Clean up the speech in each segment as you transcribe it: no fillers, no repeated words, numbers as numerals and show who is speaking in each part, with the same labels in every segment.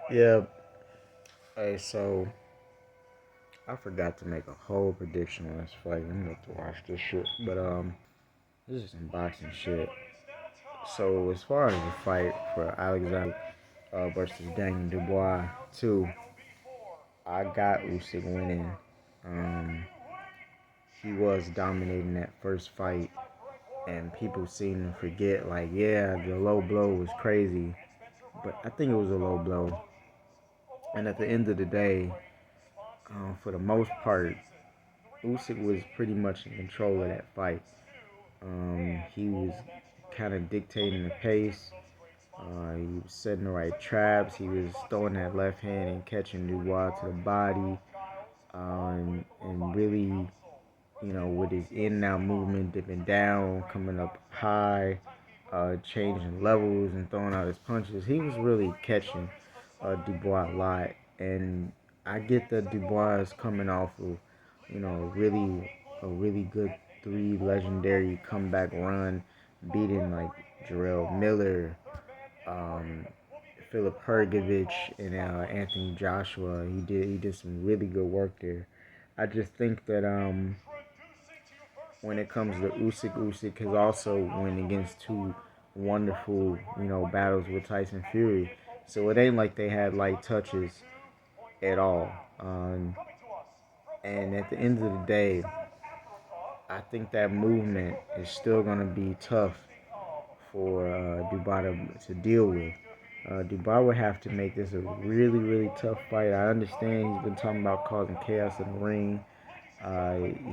Speaker 1: Yeah. Hey, so I forgot to make a whole prediction on this fight. I'm gonna have to watch this shit. But this is some boxing shit. So as far as the fight for Alexander versus Daniel Dubois 2, I got Usyk winning. Um, he was dominating that first fight, and people seem to forget. Like, yeah, the low blow was crazy, but I think it was a low blow. And at the end of the day, for the most part, Usyk was pretty much in control of that fight. He was kind of dictating the pace. He was setting the right traps. He was throwing that left hand and catching Dubois to the body. And really, with his in and out movement, dipping down, coming up high, changing levels and throwing out his punches. He was really catching Dubois a lot. And I get that Dubois is coming off of, a really good three legendary comeback run, beating like Jarrell Miller, um, Philip Hergovich, and Anthony Joshua. He did some really good work there. I just think that when it comes to Usyk has also went against two wonderful, battles with Tyson Fury. So it ain't like they had light touches at all. And at the end of the day, I think that movement is still going to be tough for Dubois to deal with. Dubois would have to make this a really, really tough fight. I understand he's been talking about causing chaos in the ring.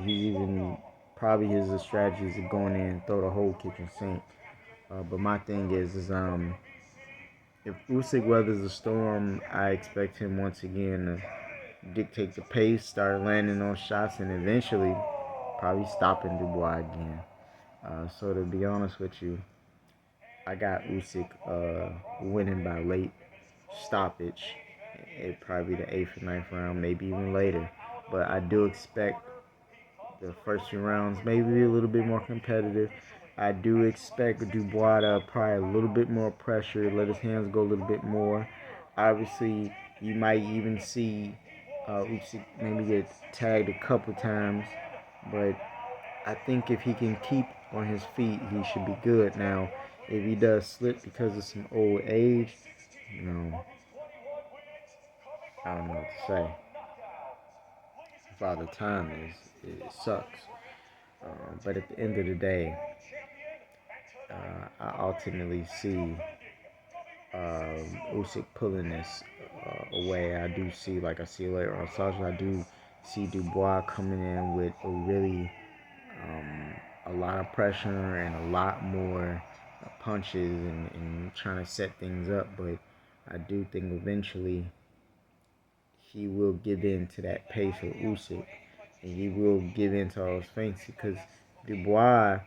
Speaker 1: He's even probably his strategy is to go in there and throw the whole kitchen sink. But my thing is if Usyk weathers the storm, I expect him once again to dictate the pace, start landing on shots, and eventually probably stopping Dubois again. So to be honest with you, I got Usyk winning by late stoppage. It probably the eighth or ninth round, maybe even later. But I do expect the first few rounds maybe a little bit more competitive. I do expect Dubois to apply a little bit more pressure, let his hands go a little bit more. Obviously, you might even see Usyk maybe get tagged a couple times, but I think if he can keep on his feet, he should be good. Now, if he does slip because of some old age, you know, I don't know what to say. Father Time it sucks. But at the end of the day, I ultimately see Usyk pulling this away. I do see, like I see later on Sasha, I do see Dubois coming in with a lot of pressure and a lot more punches and trying to set things up. But I do think eventually he will give in to that pace of Usyk, and he will give in to all his feints because Dubois,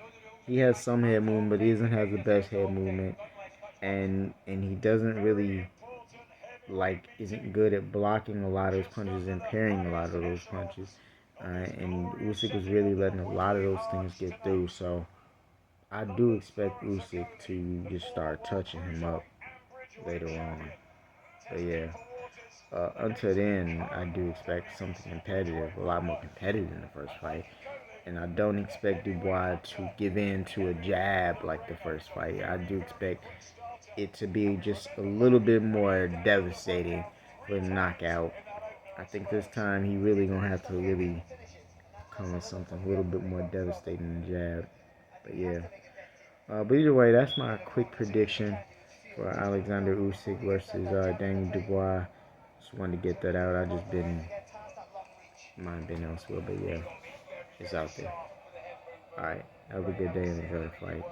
Speaker 1: he has some head movement, but he doesn't have the best head movement, and he doesn't really isn't good at blocking a lot of those punches and parrying a lot of those punches. And Usyk was really letting a lot of those things get through. So I do expect Usyk to just start touching him up later on. But yeah, until then, I do expect something competitive, a lot more competitive in the first fight. And I don't expect Dubois to give in to a jab like the first fight. I do expect it to be just a little bit more devastating for the knockout. I think this time he really gonna have to really come with something a little bit more devastating than jab. But yeah. But either way, that's my quick prediction for Alexander Usyk versus Daniel Dubois. Just wanted to get that out. I just been mind been elsewhere, but yeah, it's out there. All right, have a good day and enjoy the fight.